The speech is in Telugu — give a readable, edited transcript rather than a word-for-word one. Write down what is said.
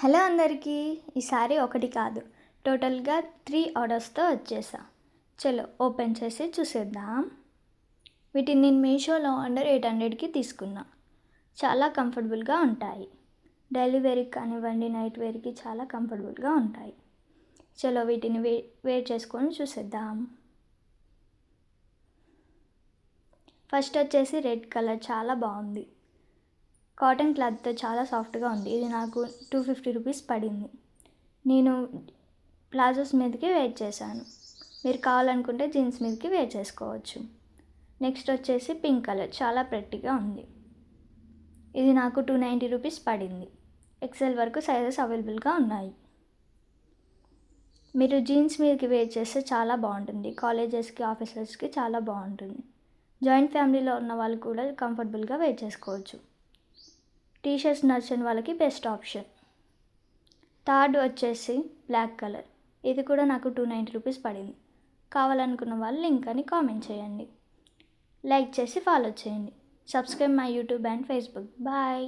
హలో అందరికీ. ఈసారి ఒకటి కాదు, టోటల్గా 3 ఆర్డర్స్తో వచ్చేసా. చలో ఓపెన్ చేసి చూసేద్దాం. వీటిని నేను మీషోలో అండర్ 800కి తీసుకున్నా. చాలా కంఫర్టబుల్గా ఉంటాయి. డైలీ వేర్కి కానివ్వండి, నైట్ వేర్కి చాలా కంఫర్టబుల్గా ఉంటాయి. చలో వీటిని వేర్ చేసుకొని చూసేద్దాం. ఫస్ట్ వచ్చేసి రెడ్ కలర్, చాలా బాగుంది. కాటన్ క్లాత్తో చాలా సాఫ్ట్గా ఉంది. ఇది నాకు 250 రూపీస్ పడింది. నేను ప్లాజోస్ మీదకి వేర్ చేశాను. మీరు కావాలనుకుంటే జీన్స్ మీదకి వేర్ చేసుకోవచ్చు. నెక్స్ట్ వచ్చేసి పింక్ కలర్, చాలా ప్రెట్టిగా ఉంది. ఇది నాకు 290 రూపీస్ పడింది. ఎక్సెల్ వరకు సైజెస్ అవైలబుల్గా ఉన్నాయి. మీరు జీన్స్ మీదకి వేర్ చేస్తే చాలా బాగుంటుంది. కాలేజెస్కి, ఆఫీసర్స్కి చాలా బాగుంటుంది. జాయింట్ ఫ్యామిలీలో ఉన్న వాళ్ళు కూడా కంఫర్టబుల్గా వేర్ చేసుకోవచ్చు. టీషర్ట్స్ నచ్చని వాళ్ళకి బెస్ట్ ఆప్షన్. థర్డ్ వచ్చేసి బ్లాక్ కలర్. ఇది కూడా నాకు 290 రూపీస్ పడింది. కావాలనుకున్న వాళ్ళు లింక్ అని కామెంట్ చేయండి. లైక్ చేసి ఫాలో చేయండి. Subscribe my YouTube and Facebook. Bye.